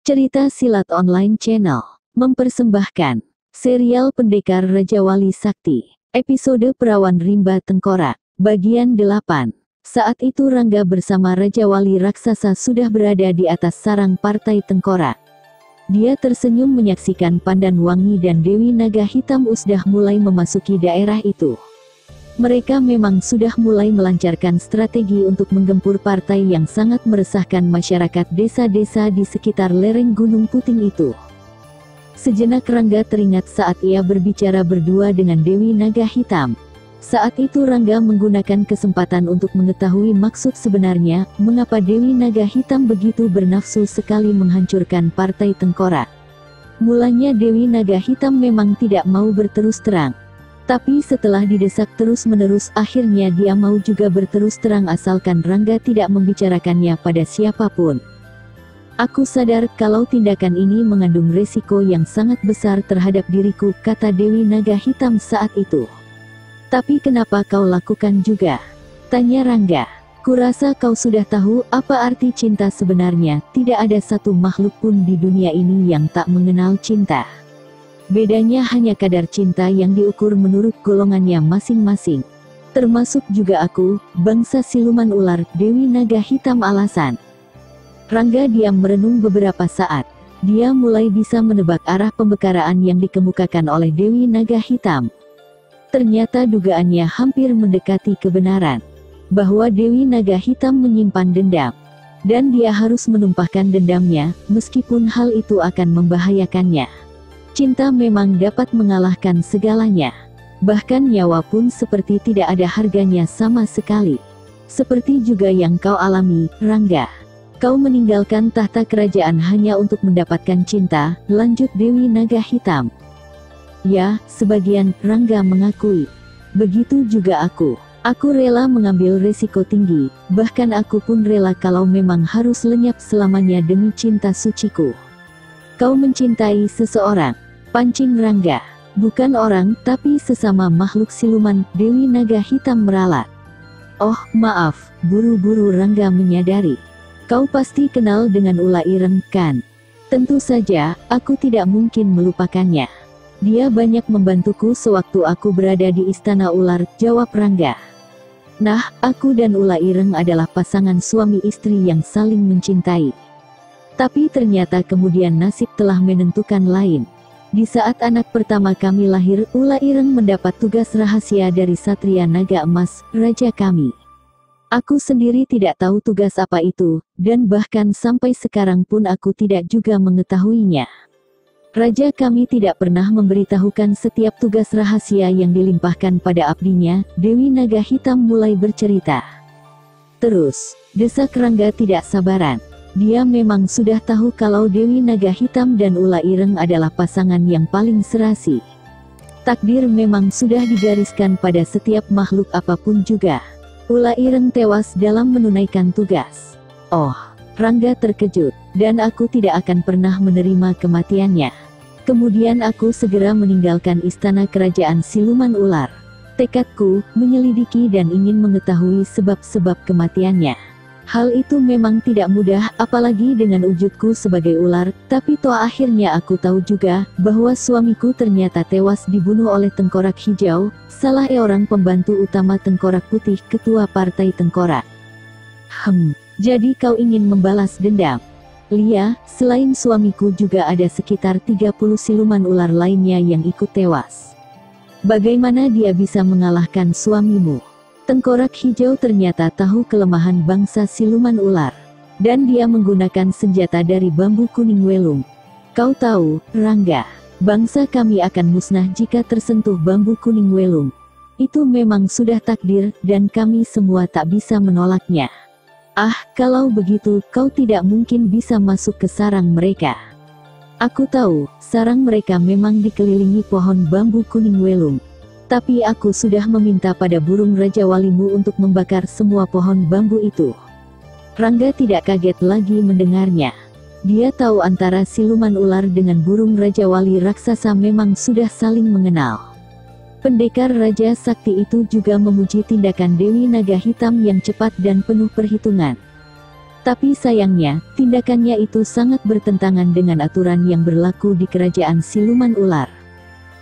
Cerita Silat Online Channel mempersembahkan serial Pendekar Raja Wali Sakti, episode Perawan Rimba Tengkorak, bagian 8. Saat itu Rangga bersama Raja Wali Raksasa sudah berada di atas sarang partai Tengkorak. Dia tersenyum menyaksikan Pandan Wangi dan Dewi Naga Hitam sudah mulai memasuki daerah itu. Mereka memang sudah mulai melancarkan strategi untuk menggempur partai yang sangat meresahkan masyarakat desa-desa di sekitar lereng Gunung Puting itu. Sejenak Rangga teringat saat ia berbicara berdua dengan Dewi Naga Hitam. Saat itu Rangga menggunakan kesempatan untuk mengetahui maksud sebenarnya, mengapa Dewi Naga Hitam begitu bernafsu sekali menghancurkan partai Tengkorak. Mulanya Dewi Naga Hitam memang tidak mau berterus terang. Tapi setelah didesak terus-menerus akhirnya dia mau juga berterus terang asalkan Rangga tidak membicarakannya pada siapapun. Aku sadar kalau tindakan ini mengandung resiko yang sangat besar terhadap diriku, kata Dewi Naga Hitam saat itu. Tapi kenapa kau lakukan juga? Tanya Rangga. Kurasa kau sudah tahu apa arti cinta sebenarnya, tidak ada satu makhluk pun di dunia ini yang tak mengenal cinta. Bedanya hanya kadar cinta yang diukur menurut golongannya masing-masing. Termasuk juga aku, bangsa siluman ular, Dewi Naga Hitam alasan. Rangga diam merenung beberapa saat. Dia mulai bisa menebak arah pembekaraan yang dikemukakan oleh Dewi Naga Hitam. Ternyata dugaannya hampir mendekati kebenaran. Bahwa Dewi Naga Hitam menyimpan dendam. Dan dia harus menumpahkan dendamnya, meskipun hal itu akan membahayakannya. Cinta memang dapat mengalahkan segalanya. Bahkan nyawa pun seperti tidak ada harganya sama sekali. Seperti juga yang kau alami, Rangga. Kau meninggalkan tahta kerajaan hanya untuk mendapatkan cinta, lanjut Dewi Naga Hitam. Ya, sebagian, Rangga mengakui. Begitu juga aku. Aku rela mengambil resiko tinggi, bahkan aku pun rela kalau memang harus lenyap selamanya demi cinta suciku. Kau mencintai seseorang, pancing Rangga. Bukan orang, tapi sesama makhluk siluman, Dewi Naga Hitam meralat. Oh, maaf, buru-buru Rangga menyadari. Kau pasti kenal dengan Ula Ireng, kan? Tentu saja, aku tidak mungkin melupakannya. Dia banyak membantuku sewaktu aku berada di Istana Ular, jawab Rangga. Nah, aku dan Ula Ireng adalah pasangan suami istri yang saling mencintai. Tapi ternyata kemudian nasib telah menentukan lain. Di saat anak pertama kami lahir, Ula Ireng mendapat tugas rahasia dari Satria Naga Emas, raja kami. Aku sendiri tidak tahu tugas apa itu, dan bahkan sampai sekarang pun aku tidak juga mengetahuinya. Raja kami tidak pernah memberitahukan setiap tugas rahasia yang dilimpahkan pada abdinya. Dewi Naga Hitam mulai bercerita. Terus, desak Rangga tidak sabaran. Dia memang sudah tahu kalau Dewi Naga Hitam dan Ula Ireng adalah pasangan yang paling serasi. Takdir memang sudah digariskan pada setiap makhluk apapun juga. Ula Ireng tewas dalam menunaikan tugas. Oh, Rangga terkejut, dan aku tidak akan pernah menerima kematiannya. Kemudian aku segera meninggalkan istana kerajaan siluman ular. Tekadku, menyelidiki dan ingin mengetahui sebab-sebab kematiannya. Hal itu memang tidak mudah, apalagi dengan wujudku sebagai ular, tapi toh akhirnya aku tahu juga, bahwa suamiku ternyata tewas dibunuh oleh Tengkorak Hijau, salah seorang pembantu utama Tengkorak Putih, ketua partai Tengkorak. Jadi kau ingin membalas dendam? Lia, selain suamiku juga ada sekitar 30 siluman ular lainnya yang ikut tewas. Bagaimana dia bisa mengalahkan suamimu? Tengkorak Hijau ternyata tahu kelemahan bangsa siluman ular. Dan dia menggunakan senjata dari bambu kuning welung. Kau tahu, Rangga, bangsa kami akan musnah jika tersentuh bambu kuning welung. Itu memang sudah takdir, dan kami semua tak bisa menolaknya. Ah, kalau begitu, kau tidak mungkin bisa masuk ke sarang mereka. Aku tahu, sarang mereka memang dikelilingi pohon bambu kuning welung. Tapi aku sudah meminta pada burung Raja Walimu untuk membakar semua pohon bambu itu. Rangga tidak kaget lagi mendengarnya. Dia tahu antara siluman ular dengan burung Raja Wali Raksasa memang sudah saling mengenal. Pendekar Raja Sakti itu juga memuji tindakan Dewi Naga Hitam yang cepat dan penuh perhitungan. Tapi sayangnya, tindakannya itu sangat bertentangan dengan aturan yang berlaku di kerajaan siluman ular.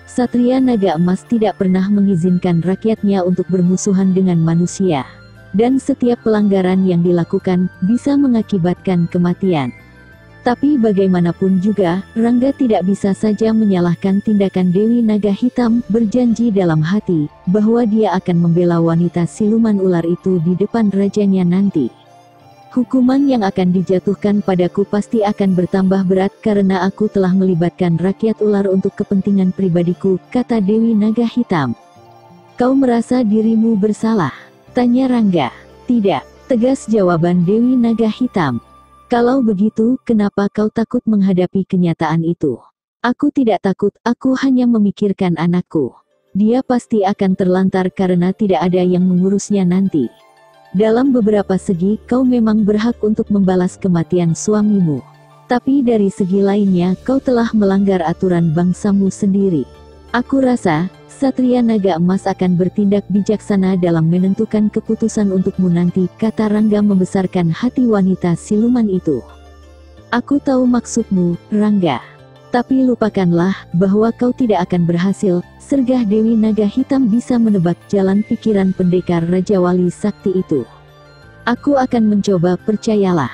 Satria Naga Emas tidak pernah mengizinkan rakyatnya untuk bermusuhan dengan manusia. Dan setiap pelanggaran yang dilakukan, bisa mengakibatkan kematian. Tapi bagaimanapun juga, Rangga tidak bisa saja menyalahkan tindakan Dewi Naga Hitam, berjanji dalam hati, bahwa dia akan membela wanita siluman ular itu di depan rajanya nanti. Hukuman yang akan dijatuhkan padaku pasti akan bertambah berat karena aku telah melibatkan rakyat ular untuk kepentingan pribadiku, kata Dewi Naga Hitam. Kau merasa dirimu bersalah? Tanya Rangga. Tidak, tegas jawaban Dewi Naga Hitam. Kalau begitu, kenapa kau takut menghadapi kenyataan itu? Aku tidak takut, aku hanya memikirkan anakku. Dia pasti akan terlantar karena tidak ada yang mengurusnya nanti. Dalam beberapa segi, kau memang berhak untuk membalas kematian suamimu. Tapi dari segi lainnya, kau telah melanggar aturan bangsamu sendiri. Aku rasa, Satria Naga Emas akan bertindak bijaksana dalam menentukan keputusan untukmu nanti, kata Rangga membesarkan hati wanita siluman itu. Aku tahu maksudmu, Rangga. Tapi lupakanlah, bahwa kau tidak akan berhasil, sergah Dewi Naga Hitam bisa menebak jalan pikiran pendekar Raja Wali Sakti itu. Aku akan mencoba, percayalah.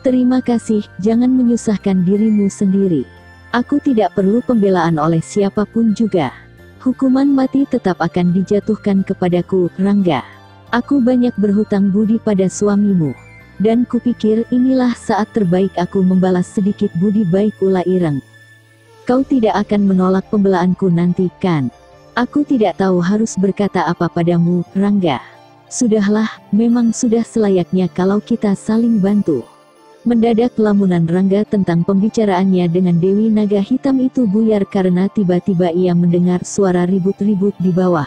Terima kasih, jangan menyusahkan dirimu sendiri. Aku tidak perlu pembelaan oleh siapapun juga. Hukuman mati tetap akan dijatuhkan kepadaku, Rangga. Aku banyak berhutang budi pada suamimu. Dan kupikir inilah saat terbaik aku membalas sedikit budi baik Ula Ireng. Kau tidak akan menolak pembelaanku nanti, kan? Aku tidak tahu harus berkata apa padamu, Rangga. Sudahlah, memang sudah selayaknya kalau kita saling bantu. Mendadak lamunan Rangga tentang pembicaraannya dengan Dewi Naga Hitam itu buyar karena tiba-tiba ia mendengar suara ribut-ribut di bawah.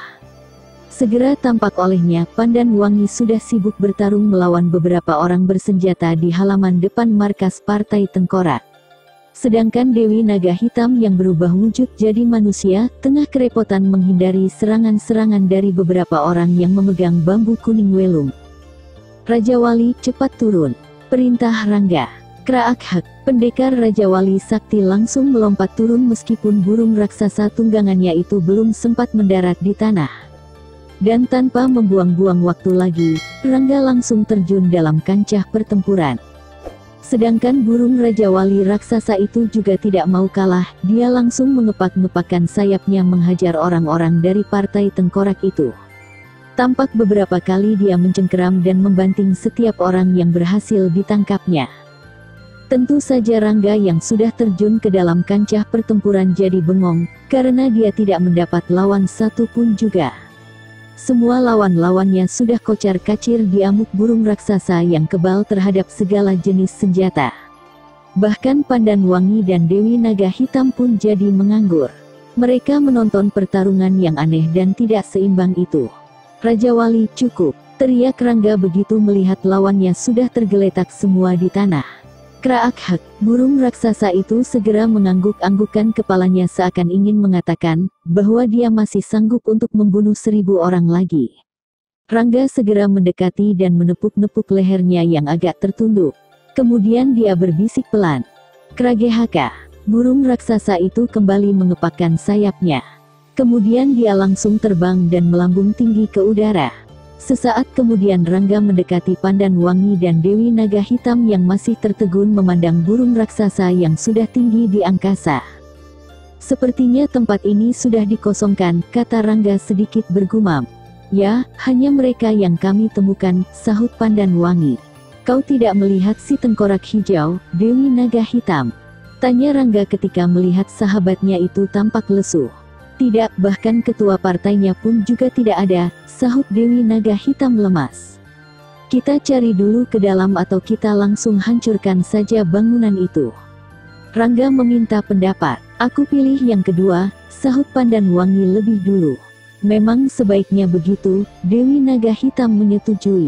Segera tampak olehnya, Pandan Wangi sudah sibuk bertarung melawan beberapa orang bersenjata di halaman depan markas Partai Tengkorak. Sedangkan Dewi Naga Hitam yang berubah wujud jadi manusia, tengah kerepotan menghindari serangan-serangan dari beberapa orang yang memegang bambu kuning welung. Raja Wali, cepat turun. Perintah Rangga. Kraak hak, pendekar Raja Wali Sakti langsung melompat turun meskipun burung raksasa tunggangannya itu belum sempat mendarat di tanah. Dan tanpa membuang-buang waktu lagi, Rangga langsung terjun dalam kancah pertempuran. Sedangkan burung Raja Wali raksasa itu juga tidak mau kalah, dia langsung mengepak-ngepakkan sayapnya menghajar orang-orang dari Partai Tengkorak itu. Tampak beberapa kali dia mencengkeram dan membanting setiap orang yang berhasil ditangkapnya. Tentu saja Rangga yang sudah terjun ke dalam kancah pertempuran jadi bengong, karena dia tidak mendapat lawan satu pun juga. Semua lawan-lawannya sudah kocar-kacir di amuk burung raksasa yang kebal terhadap segala jenis senjata. Bahkan Pandan Wangi dan Dewi Naga Hitam pun jadi menganggur. Mereka menonton pertarungan yang aneh dan tidak seimbang itu. Raja Wali, cukup, teriak Rangga begitu melihat lawannya sudah tergeletak semua di tanah. Kraak hak, burung raksasa itu segera mengangguk-anggukkan kepalanya seakan ingin mengatakan, bahwa dia masih sanggup untuk membunuh 1000 orang lagi. Rangga segera mendekati dan menepuk-nepuk lehernya yang agak tertunduk. Kemudian dia berbisik pelan. Kragehaka, burung raksasa itu kembali mengepakkan sayapnya. Kemudian dia langsung terbang dan melambung tinggi ke udara. Sesaat kemudian Rangga mendekati Pandan Wangi dan Dewi Naga Hitam yang masih tertegun memandang burung raksasa yang sudah tinggi di angkasa. Sepertinya tempat ini sudah dikosongkan, kata Rangga sedikit bergumam. Ya, hanya mereka yang kami temukan, sahut Pandan Wangi. Kau tidak melihat si tengkorak hijau, Dewi Naga Hitam? Tanya Rangga ketika melihat sahabatnya itu tampak lesu. Tidak, bahkan ketua partainya pun juga tidak ada, sahut Dewi Naga Hitam lemas. Kita cari dulu ke dalam atau kita langsung hancurkan saja bangunan itu. Rangga meminta pendapat. Aku pilih yang kedua, sahut Pandan Wangi lebih dulu. Memang sebaiknya begitu, Dewi Naga Hitam menyetujui.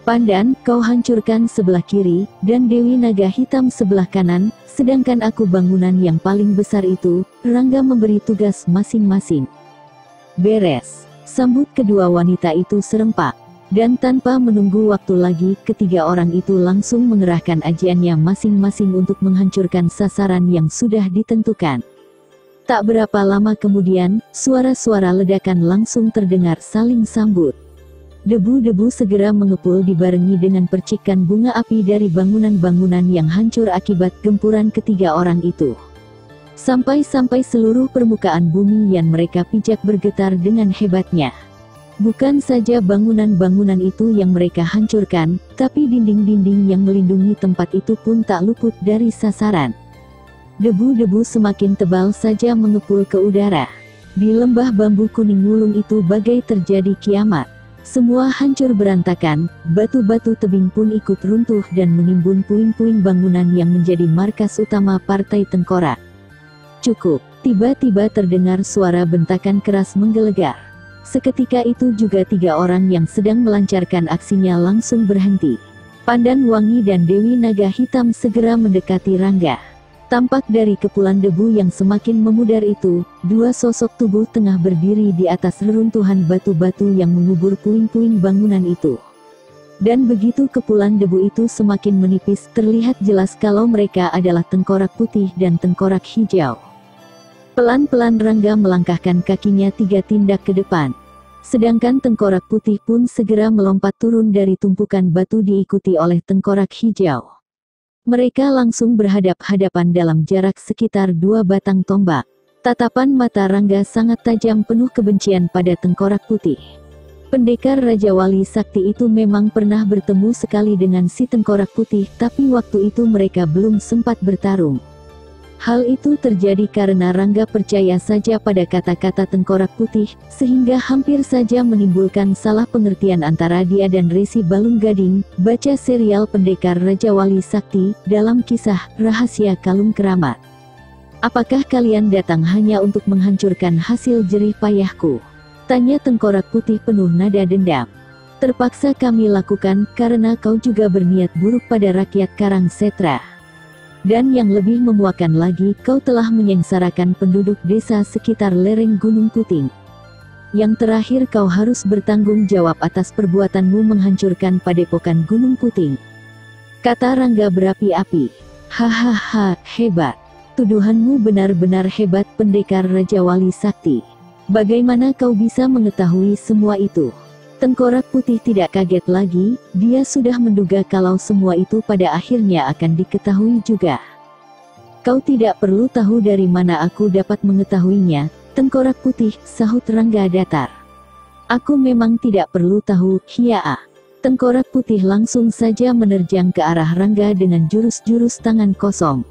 Pandan, kau hancurkan sebelah kiri, dan Dewi Naga Hitam sebelah kanan, sedangkan aku bangunan yang paling besar itu. Rangga memberi tugas masing-masing. Beres, sambut kedua wanita itu serempak. Dan tanpa menunggu waktu lagi, ketiga orang itu langsung mengerahkan ajiannya masing-masing untuk menghancurkan sasaran yang sudah ditentukan. Tak berapa lama kemudian, suara-suara ledakan langsung terdengar saling sambut. Debu-debu segera mengepul dibarengi dengan percikan bunga api dari bangunan-bangunan yang hancur akibat gempuran ketiga orang itu. Sampai-sampai seluruh permukaan bumi yang mereka pijak bergetar dengan hebatnya. Bukan saja bangunan-bangunan itu yang mereka hancurkan, tapi dinding-dinding yang melindungi tempat itu pun tak luput dari sasaran. Debu-debu semakin tebal saja mengepul ke udara. Di lembah bambu kuning wulung itu bagai terjadi kiamat. Semua hancur berantakan, batu-batu tebing pun ikut runtuh dan menimbun puing-puing bangunan yang menjadi markas utama Partai Tengkorak. Cukup, tiba-tiba terdengar suara bentakan keras menggelegar. Seketika itu juga tiga orang yang sedang melancarkan aksinya langsung berhenti. Pandan Wangi dan Dewi Naga Hitam segera mendekati Rangga. Tampak dari kepulan debu yang semakin memudar itu, dua sosok tubuh tengah berdiri di atas reruntuhan batu-batu yang mengubur puing-puing bangunan itu. Dan begitu kepulan debu itu semakin menipis, terlihat jelas kalau mereka adalah Tengkorak Putih dan Tengkorak Hijau. Pelan-pelan Rangga melangkahkan kakinya 3 tindak ke depan. Sedangkan Tengkorak Putih pun segera melompat turun dari tumpukan batu diikuti oleh Tengkorak Hijau. Mereka langsung berhadap-hadapan dalam jarak sekitar 2 batang tombak. Tatapan mata Rangga sangat tajam penuh kebencian pada Tengkorak Putih. Pendekar Raja Wali Sakti itu memang pernah bertemu sekali dengan si Tengkorak Putih, tapi waktu itu mereka belum sempat bertarung. Hal itu terjadi karena Rangga percaya saja pada kata-kata Tengkorak Putih, sehingga hampir saja menimbulkan salah pengertian antara dia dan Resi Balung Gading. Baca serial Pendekar Raja Wali Sakti, dalam kisah Rahasia Kalung Keramat. Apakah kalian datang hanya untuk menghancurkan hasil jerih payahku? Tanya Tengkorak Putih penuh nada dendam. Terpaksa kami lakukan, karena kau juga berniat buruk pada rakyat Karang Setra. Dan yang lebih memuakkan lagi, kau telah menyengsarakan penduduk desa sekitar lereng Gunung Puting. Yang terakhir kau harus bertanggung jawab atas perbuatanmu menghancurkan padepokan Gunung Puting. Kata Rangga berapi-api. Hahaha, hebat. Tuduhanmu benar-benar hebat Pendekar Raja Wali Sakti. Bagaimana kau bisa mengetahui semua itu? Tengkorak Putih tidak kaget lagi, dia sudah menduga kalau semua itu pada akhirnya akan diketahui juga. Kau tidak perlu tahu dari mana aku dapat mengetahuinya, Tengkorak Putih, sahut Rangga datar. Aku memang tidak perlu tahu, hiaa. Tengkorak Putih langsung saja menerjang ke arah Rangga dengan jurus-jurus tangan kosong.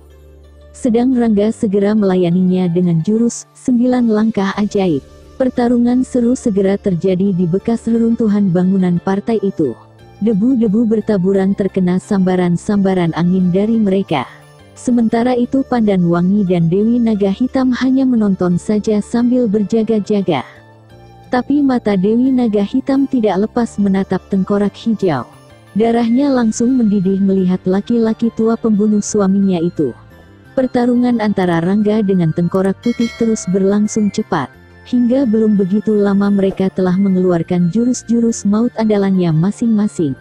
Sedang Rangga segera melayaninya dengan jurus 9 langkah ajaib. Pertarungan seru segera terjadi di bekas reruntuhan bangunan partai itu. Debu-debu bertaburan terkena sambaran-sambaran angin dari mereka. Sementara itu Pandan Wangi dan Dewi Naga Hitam hanya menonton saja sambil berjaga-jaga. Tapi mata Dewi Naga Hitam tidak lepas menatap Tengkorak Hijau. Darahnya langsung mendidih melihat laki-laki tua pembunuh suaminya itu. Pertarungan antara Rangga dengan Tengkorak Putih terus berlangsung cepat. Hingga belum begitu lama mereka telah mengeluarkan jurus-jurus maut andalannya masing-masing.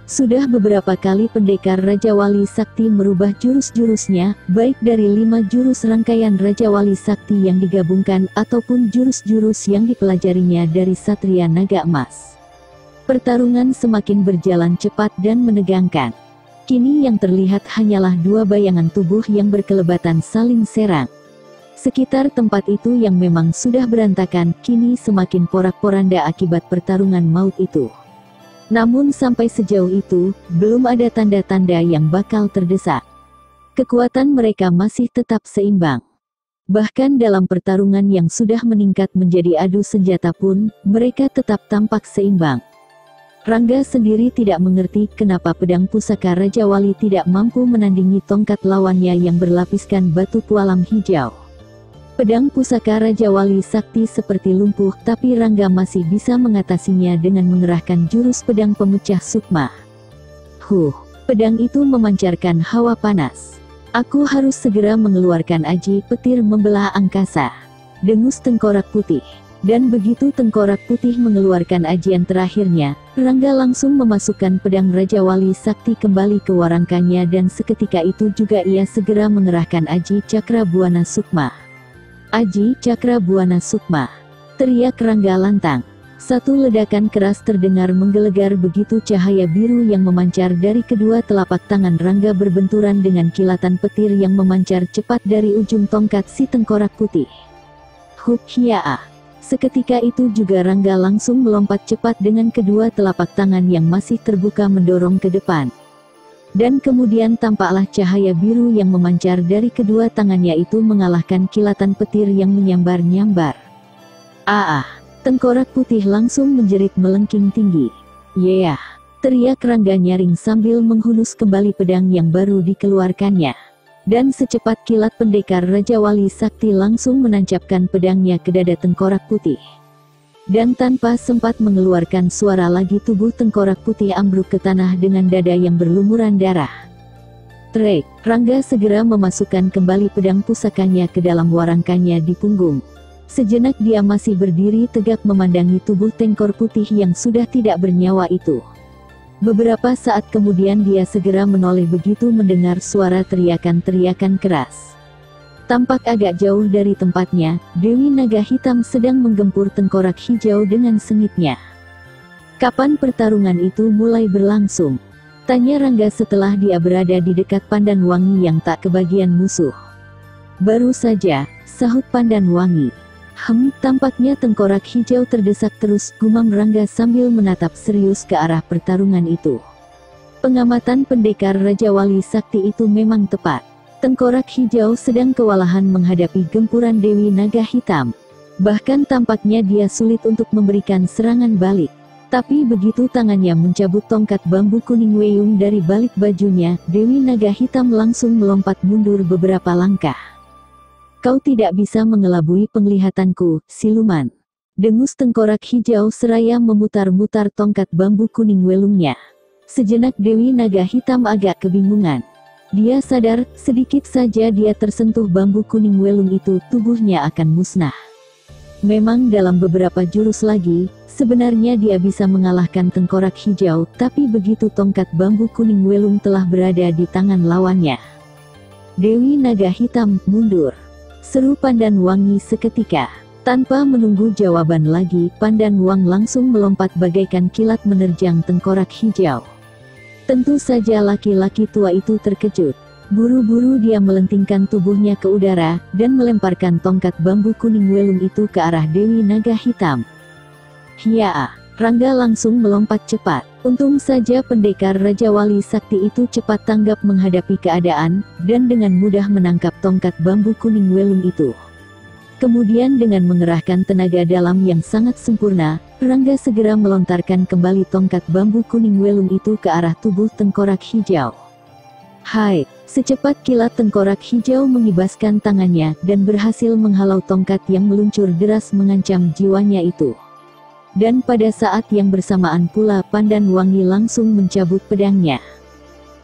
Sudah beberapa kali Pendekar Raja Wali Sakti merubah jurus-jurusnya, baik dari 5 jurus rangkaian Raja Wali Sakti yang digabungkan, ataupun jurus-jurus yang dipelajarinya dari Satria Naga Emas. Pertarungan semakin berjalan cepat dan menegangkan. Kini yang terlihat hanyalah 2 bayangan tubuh yang berkelebatan saling serang. Sekitar tempat itu yang memang sudah berantakan, kini semakin porak-poranda akibat pertarungan maut itu. Namun sampai sejauh itu, belum ada tanda-tanda yang bakal terdesak. Kekuatan mereka masih tetap seimbang. Bahkan dalam pertarungan yang sudah meningkat menjadi adu senjata pun, mereka tetap tampak seimbang. Rangga sendiri tidak mengerti kenapa pedang pusaka Raja Wali tidak mampu menandingi tongkat lawannya yang berlapiskan batu pualam hijau. Pedang pusaka Raja Wali Sakti seperti lumpuh, tapi Rangga masih bisa mengatasinya dengan mengerahkan jurus pedang pemecah sukma. Pedang itu memancarkan hawa panas. Aku harus segera mengeluarkan aji petir membelah angkasa. Dengus Tengkorak Putih. Dan begitu Tengkorak Putih mengeluarkan ajian terakhirnya, Rangga langsung memasukkan pedang Raja Wali Sakti kembali ke warangkanya dan seketika itu juga ia segera mengerahkan Aji Cakra Buana Sukma. Aji Cakra Buana Sukma, teriak Rangga lantang. Satu ledakan keras terdengar menggelegar begitu cahaya biru yang memancar dari kedua telapak tangan Rangga berbenturan dengan kilatan petir yang memancar cepat dari ujung tongkat si Tengkorak Putih. Huk hiaa. Seketika itu juga Rangga langsung melompat cepat dengan kedua telapak tangan yang masih terbuka mendorong ke depan. Dan kemudian tampaklah cahaya biru yang memancar dari kedua tangannya itu mengalahkan kilatan petir yang menyambar-nyambar. Tengkorak Putih langsung menjerit melengking tinggi. "Yeah!" teriak Rangga nyaring sambil menghunus kembali pedang yang baru dikeluarkannya. Dan secepat kilat pendekar Raja Wali Sakti langsung menancapkan pedangnya ke dada Tengkorak Putih. Dan tanpa sempat mengeluarkan suara lagi tubuh Tengkorak Putih ambruk ke tanah dengan dada yang berlumuran darah. Trek, Rangga segera memasukkan kembali pedang pusakanya ke dalam warangkanya di punggung. Sejenak dia masih berdiri tegak memandangi tubuh Tengkorak Putih yang sudah tidak bernyawa itu. Beberapa saat kemudian dia segera menoleh begitu mendengar suara teriakan-teriakan keras. Tampak agak jauh dari tempatnya, Dewi Naga Hitam sedang menggempur Tengkorak Hijau dengan sengitnya. "Kapan pertarungan itu mulai berlangsung?" tanya Rangga setelah dia berada di dekat Pandan Wangi yang tak kebagian musuh. "Baru saja," sahut Pandan Wangi. Tampaknya Tengkorak Hijau terdesak terus," gumam Rangga sambil menatap serius ke arah pertarungan itu. Pengamatan pendekar Raja Wali Sakti itu memang tepat. Tengkorak Hijau sedang kewalahan menghadapi gempuran Dewi Naga Hitam. Bahkan tampaknya dia sulit untuk memberikan serangan balik. Tapi begitu tangannya mencabut tongkat bambu kuning Weyung dari balik bajunya, Dewi Naga Hitam langsung melompat mundur beberapa langkah. "Kau tidak bisa mengelabui penglihatanku, siluman," dengus Tengkorak Hijau seraya memutar-mutar tongkat bambu kuning welungnya. Sejenak Dewi Naga Hitam agak kebingungan. Dia sadar, sedikit saja dia tersentuh bambu kuning welung itu, tubuhnya akan musnah. Memang dalam beberapa jurus lagi, sebenarnya dia bisa mengalahkan Tengkorak Hijau, tapi begitu tongkat bambu kuning welung telah berada di tangan lawannya. "Dewi Naga Hitam, mundur!" seru Pandan Wangi seketika. Tanpa menunggu jawaban lagi, Pandan Wang langsung melompat bagaikan kilat menerjang Tengkorak Hijau. Tentu saja laki-laki tua itu terkejut. Buru-buru dia melentingkan tubuhnya ke udara, dan melemparkan tongkat bambu kuning welung itu ke arah Dewi Naga Hitam. "Hiaa!" Rangga langsung melompat cepat. Untung saja pendekar Raja Wali Sakti itu cepat tanggap menghadapi keadaan, dan dengan mudah menangkap tongkat bambu kuning welung itu. Kemudian dengan mengerahkan tenaga dalam yang sangat sempurna, Rangga segera melontarkan kembali tongkat bambu kuning welung itu ke arah tubuh Tengkorak Hijau. "Hai!" Secepat kilat Tengkorak Hijau mengibaskan tangannya, dan berhasil menghalau tongkat yang meluncur deras mengancam jiwanya itu. Dan pada saat yang bersamaan pula Pandan Wangi langsung mencabut pedangnya.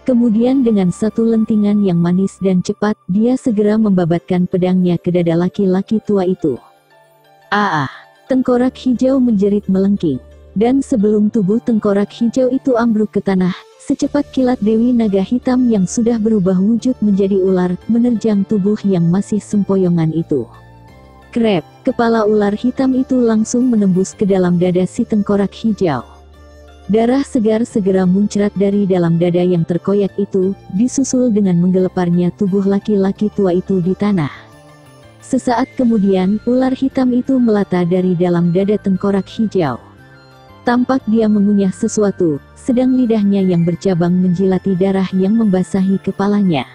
Kemudian dengan satu lentingan yang manis dan cepat, dia segera membabatkan pedangnya ke dada laki-laki tua itu. Tengkorak Hijau menjerit melengking. Dan sebelum tubuh Tengkorak Hijau itu ambruk ke tanah, secepat kilat Dewi Naga Hitam yang sudah berubah wujud menjadi ular, menerjang tubuh yang masih sempoyongan itu. Krep, kepala ular hitam itu langsung menembus ke dalam dada si Tengkorak Hijau. Darah segar segera muncrat dari dalam dada yang terkoyak itu, disusul dengan menggeleparnya tubuh laki-laki tua itu di tanah. Sesaat kemudian, ular hitam itu melata dari dalam dada Tengkorak Hijau. Tampak dia mengunyah sesuatu, sedang lidahnya yang bercabang menjilati darah yang membasahi kepalanya.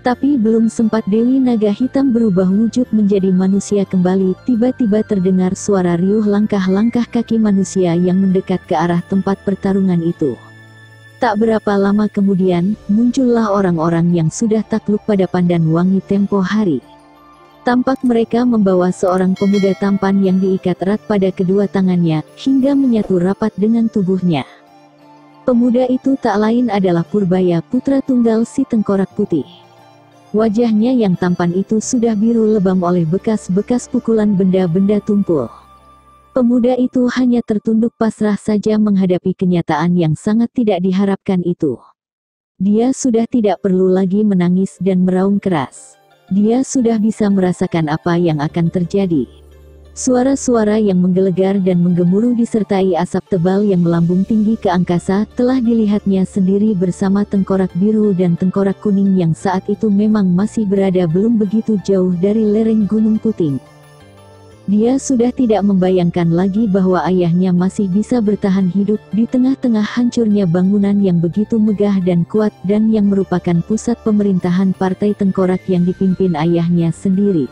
Tapi belum sempat Dewi Naga Hitam berubah wujud menjadi manusia kembali, tiba-tiba terdengar suara riuh langkah-langkah kaki manusia yang mendekat ke arah tempat pertarungan itu. Tak berapa lama kemudian, muncullah orang-orang yang sudah takluk pada Pandan Wangi tempo hari. Tampak mereka membawa seorang pemuda tampan yang diikat erat pada kedua tangannya, hingga menyatu rapat dengan tubuhnya. Pemuda itu tak lain adalah Purbaya, putra tunggal si Tengkorak Putih. Wajahnya yang tampan itu sudah biru lebam oleh bekas-bekas pukulan benda-benda tumpul. Pemuda itu hanya tertunduk pasrah saja menghadapi kenyataan yang sangat tidak diharapkan itu. Dia sudah tidak perlu lagi menangis dan meraung keras. Dia sudah bisa merasakan apa yang akan terjadi. Suara-suara yang menggelegar dan menggemuruh disertai asap tebal yang melambung tinggi ke angkasa telah dilihatnya sendiri bersama tengkorak biru dan tengkorak kuning yang saat itu memang masih berada belum begitu jauh dari lereng Gunung Puting. Dia sudah tidak membayangkan lagi bahwa ayahnya masih bisa bertahan hidup di tengah-tengah hancurnya bangunan yang begitu megah dan kuat dan yang merupakan pusat pemerintahan Partai Tengkorak yang dipimpin ayahnya sendiri.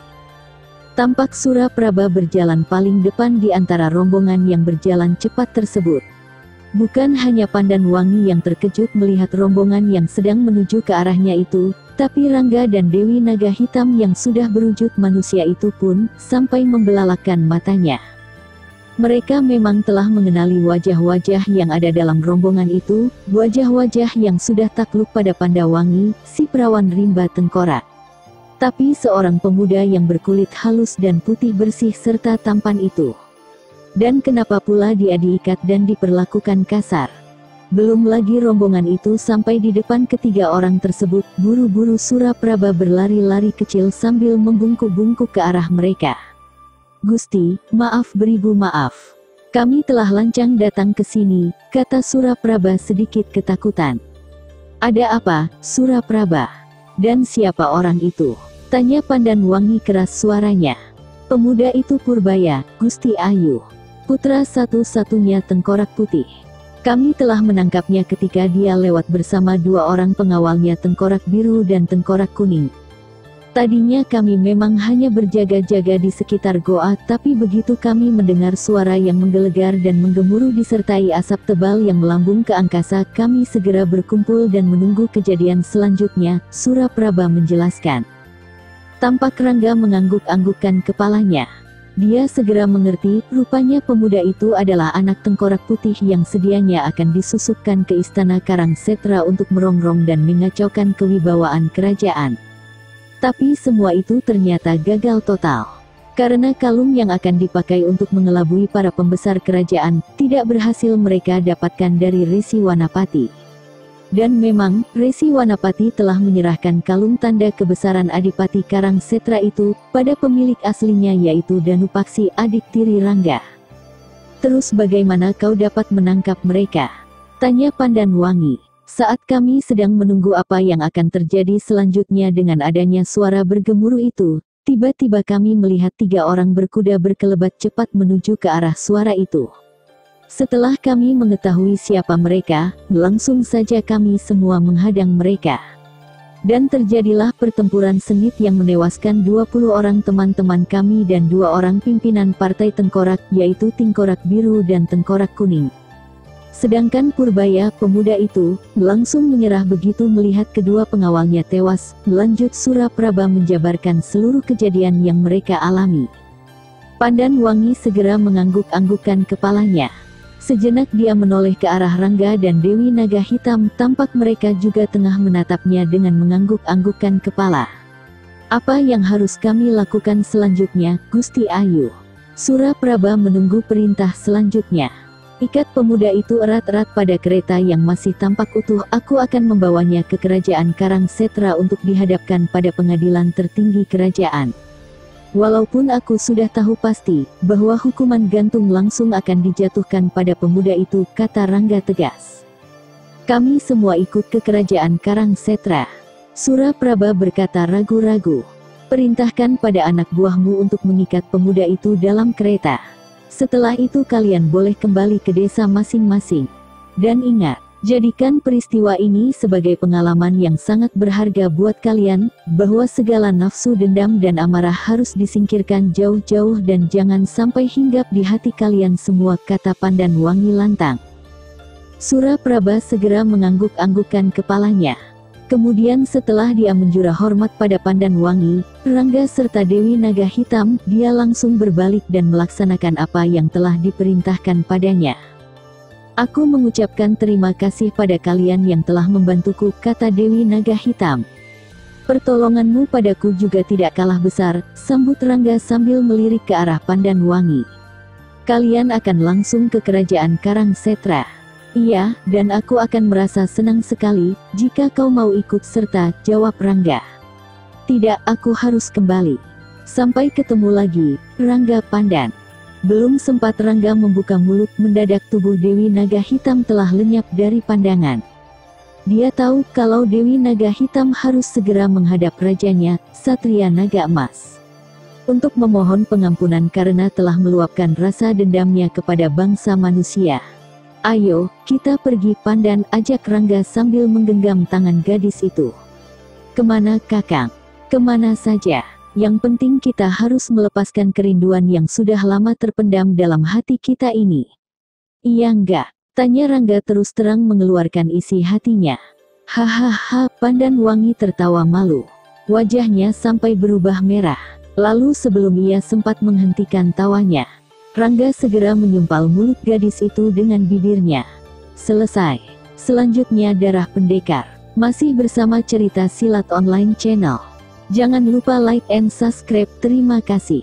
Tampak Suraprabha berjalan paling depan di antara rombongan yang berjalan cepat tersebut. Bukan hanya Pandan Wangi yang terkejut melihat rombongan yang sedang menuju ke arahnya itu, tapi Rangga dan Dewi Naga Hitam yang sudah berwujud manusia itu pun sampai membelalakan matanya. Mereka memang telah mengenali wajah-wajah yang ada dalam rombongan itu, wajah-wajah yang sudah takluk pada Pandawangi, si perawan rimba tengkorak. Tapi seorang pemuda yang berkulit halus dan putih bersih serta tampan itu. Dan kenapa pula dia diikat dan diperlakukan kasar? Belum lagi rombongan itu sampai di depan ketiga orang tersebut, buru-buru Suraprabha berlari-lari kecil sambil membungkuk-bungkuk ke arah mereka. "Gusti, maaf beribu maaf. Kami telah lancang datang ke sini," kata Suraprabha sedikit ketakutan. "Ada apa, Suraprabha? Dan siapa orang itu?" tanya Pandan Wangi keras suaranya. "Pemuda itu Purbaya, Gusti Ayu. Putra satu-satunya Tengkorak Putih. Kami telah menangkapnya ketika dia lewat bersama dua orang pengawalnya Tengkorak Biru dan Tengkorak Kuning. Tadinya kami memang hanya berjaga-jaga di sekitar goa, tapi begitu kami mendengar suara yang menggelegar dan menggemuruh disertai asap tebal yang melambung ke angkasa, kami segera berkumpul dan menunggu kejadian selanjutnya," Suraprabha menjelaskan. Tampak Rangga mengangguk-anggukkan kepalanya. Dia segera mengerti, rupanya pemuda itu adalah anak Tengkorak Putih yang sedianya akan disusupkan ke istana Karangsetra untuk merongrong dan mengacaukan kewibawaan kerajaan. Tapi semua itu ternyata gagal total. Karena kalung yang akan dipakai untuk mengelabui para pembesar kerajaan, tidak berhasil mereka dapatkan dari Resi Wanapati. Dan memang, Resi Wanapati telah menyerahkan kalung tanda kebesaran Adipati Karangsetra itu pada pemilik aslinya yaitu Danupaksi adik tiri Rangga. "Terus bagaimana kau dapat menangkap mereka?" tanya Pandan Wangi. "Saat kami sedang menunggu apa yang akan terjadi selanjutnya dengan adanya suara bergemuruh itu, tiba-tiba kami melihat tiga orang berkuda berkelebat cepat menuju ke arah suara itu. Setelah kami mengetahui siapa mereka, langsung saja kami semua menghadang mereka. Dan terjadilah pertempuran sengit yang menewaskan 20 orang teman-teman kami dan 2 orang pimpinan Partai Tengkorak, yaitu Tengkorak Biru dan Tengkorak Kuning. Sedangkan Purbaya, pemuda itu, langsung menyerah begitu melihat kedua pengawalnya tewas," lanjut Suraprabha menjabarkan seluruh kejadian yang mereka alami. Pandan Wangi segera mengangguk-anggukkan kepalanya. Sejenak dia menoleh ke arah Rangga dan Dewi Naga Hitam, tampak mereka juga tengah menatapnya dengan mengangguk-anggukkan kepala. "Apa yang harus kami lakukan selanjutnya, Gusti Ayu?" Suraprabha menunggu perintah selanjutnya. "Ikat pemuda itu erat-erat pada kereta yang masih tampak utuh, aku akan membawanya ke kerajaan Karangsetra untuk dihadapkan pada pengadilan tertinggi kerajaan. Walaupun aku sudah tahu pasti, bahwa hukuman gantung langsung akan dijatuhkan pada pemuda itu," kata Rangga tegas. "Kami semua ikut ke kerajaan Karangsetra." Suraprabha berkata ragu-ragu. "Perintahkan pada anak buahmu untuk mengikat pemuda itu dalam kereta. Setelah itu kalian boleh kembali ke desa masing-masing. Dan ingat, jadikan peristiwa ini sebagai pengalaman yang sangat berharga buat kalian, bahwa segala nafsu dendam dan amarah harus disingkirkan jauh-jauh dan jangan sampai hinggap di hati kalian semua," kata Pandan Wangi lantang. Suraprabha segera mengangguk-anggukkan kepalanya. Kemudian setelah dia menjurah hormat pada Pandan Wangi, Rangga serta Dewi Naga Hitam, dia langsung berbalik dan melaksanakan apa yang telah diperintahkan padanya. "Aku mengucapkan terima kasih pada kalian yang telah membantuku," kata Dewi Naga Hitam. "Pertolonganmu padaku juga tidak kalah besar," sambut Rangga sambil melirik ke arah Pandan Wangi. Kalian akan langsung ke kerajaan Karangsetra. Iya, dan aku akan merasa senang sekali, jika kau mau ikut serta, jawab Rangga. Tidak, aku harus kembali. Sampai ketemu lagi, Rangga Pandan. Belum sempat Rangga membuka mulut, mendadak tubuh Dewi Naga Hitam telah lenyap dari pandangan. Dia tahu kalau Dewi Naga Hitam harus segera menghadap rajanya, Satria Naga Emas, untuk memohon pengampunan karena telah meluapkan rasa dendamnya kepada bangsa manusia. Ayo, kita pergi, Pandan, ajak Rangga sambil menggenggam tangan gadis itu. Kemana, Kakang? Kemana saja. Yang penting kita harus melepaskan kerinduan yang sudah lama terpendam dalam hati kita ini. Iya enggak? Tanya Rangga terus terang mengeluarkan isi hatinya. Hahaha, Pandan Wangi tertawa malu. Wajahnya sampai berubah merah. Lalu sebelum ia sempat menghentikan tawanya, Rangga segera menyumpal mulut gadis itu dengan bibirnya. Selesai. Selanjutnya Darah Pendekar. Masih bersama Cerita Silat Online Channel. Jangan lupa like and subscribe. Terima kasih.